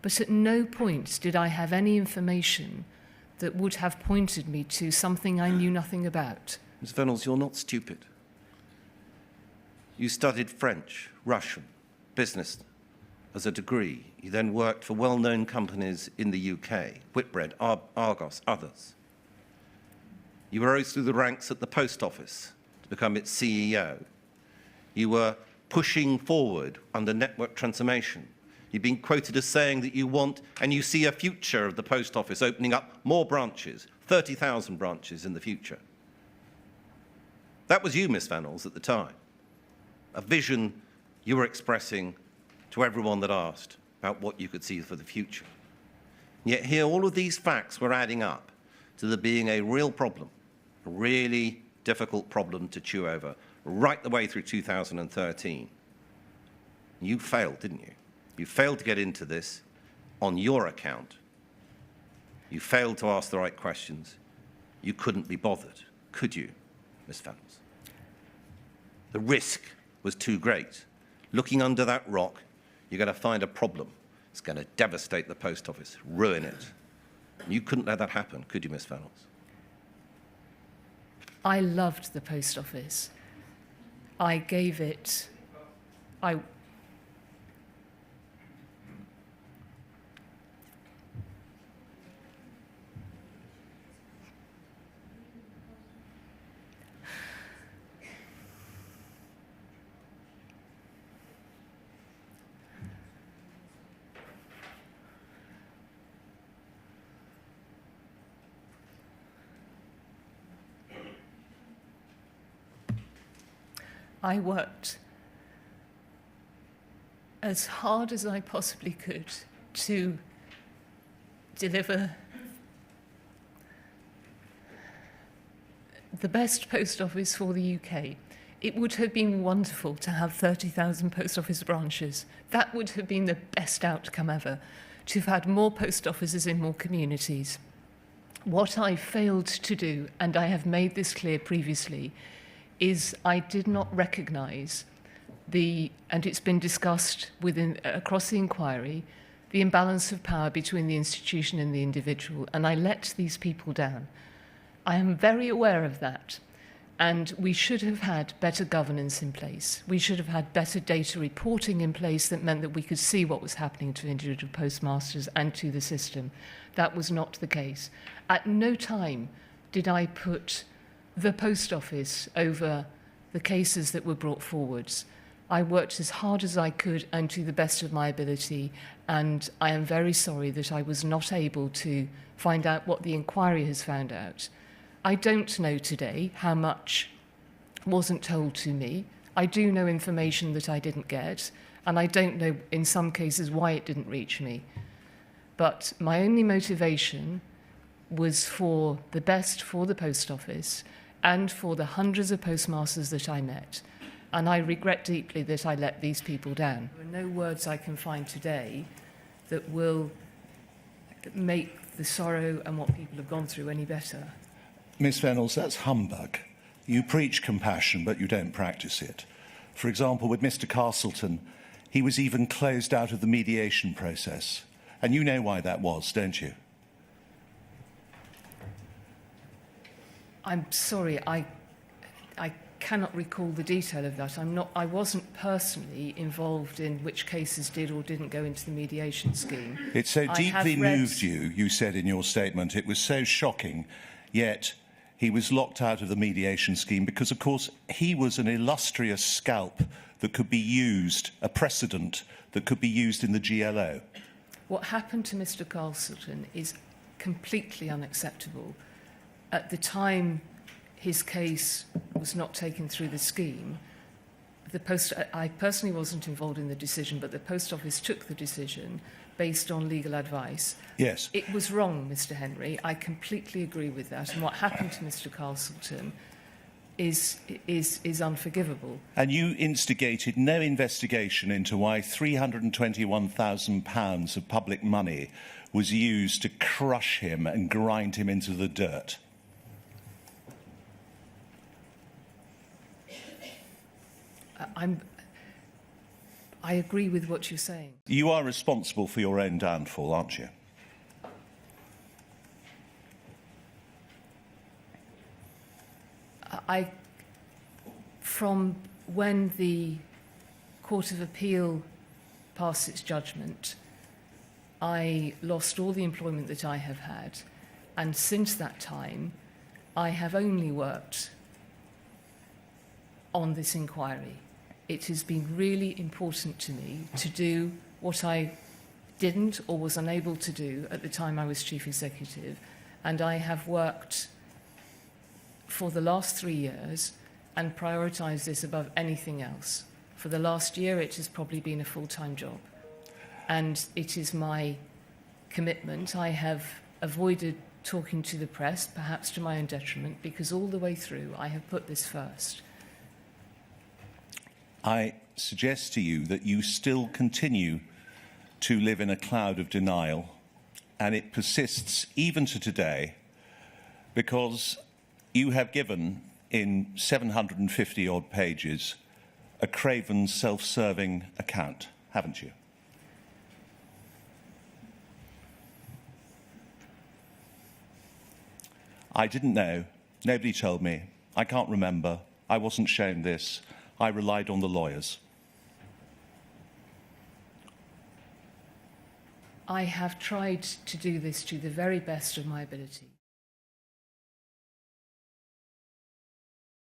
But at no point did I have any information that would have pointed me to something I knew nothing about. Ms. Vennells, you're not stupid. You studied French, Russian, business as a degree. You then worked for well-known companies in the UK, Whitbread, Argos, others. You rose through the ranks at the Post Office to become its CEO. You were pushing forward under network transformation. You've been quoted as saying that you want and you see a future of the Post Office opening up more branches, 30,000 branches in the future. That was you, Ms. Vennells, at the time. A vision you were expressing to everyone that asked about what you could see for the future. Yet here, all of these facts were adding up to there being a real problem, a really difficult problem to chew over, right the way through 2013. You failed, didn't you? You failed to get into this on your account. You failed to ask the right questions. You couldn't be bothered, could you, Ms. Vennells? The risk was too great. Looking under that rock, you're going to find a problem. It's going to devastate the Post Office, ruin it. You couldn't let that happen, could you, Ms. Vennells? I loved the Post Office. I gave it... I worked as hard as I possibly could to deliver the best post office for the UK. It would have been wonderful to have 30,000 post office branches. That would have been the best outcome ever, to have had more post offices in more communities. What I failed to do, and I have made this clear previously, is I did not recognise and it's been discussed across the inquiry, the imbalance of power between the institution and the individual, and I let these people down. I am very aware of that, and we should have had better governance in place. We should have had better data reporting in place that meant that we could see what was happening to individual postmasters and to the system. That was not the case. At no time did I put the Post Office over the cases that were brought forwards. I worked as hard as I could and to the best of my ability, and I am very sorry that I was not able to find out what the inquiry has found out. I don't know today how much wasn't told to me. I do know information that I didn't get, and I don't know in some cases why it didn't reach me. But my only motivation was for the best for the Post Office and for the hundreds of postmasters that I met. And I regret deeply that I let these people down. There are no words I can find today that will make the sorrow and what people have gone through any better. Ms. Vennells, that's humbug. You preach compassion, but you don't practice it. For example, with Mr. Castleton, he was even closed out of the mediation process. And you know why that was, don't you? I'm sorry, I cannot recall the detail of that. I wasn't personally involved in which cases did or didn't go into the mediation scheme. It so deeply moved you, you said in your statement, it was so shocking, yet he was locked out of the mediation scheme because, of course, he was an illustrious scalp that could be used, a precedent that could be used in the GLO. What happened to Mr. Castleton is completely unacceptable. At the time his case was not taken through the scheme, I personally wasn't involved in the decision, but the Post Office took the decision based on legal advice. Yes. It was wrong, Mr. Henry. I completely agree with that. And what happened to Mr. Castleton is unforgivable. And you instigated no investigation into why £321,000 of public money was used to crush him and grind him into the dirt. I agree with what you're saying. You are responsible for your own downfall, aren't you? From when the Court of Appeal passed its judgment, I lost all the employment that I have had, and since that time, I have only worked on this inquiry. It has been really important to me to do what I didn't or was unable to do at the time I was Chief Executive, and I have worked for the last 3 years and prioritised this above anything else. For the last year, it has probably been a full-time job, and it is my commitment. I have avoided talking to the press, perhaps to my own detriment, because all the way through I have put this first. I suggest to you that you still continue to live in a cloud of denial, and it persists even to today, because you have given, in 750-odd pages, a craven, self-serving account, haven't you? I didn't know. Nobody told me. I can't remember. I wasn't shown this. I relied on the lawyers. I have tried to do this to the very best of my ability.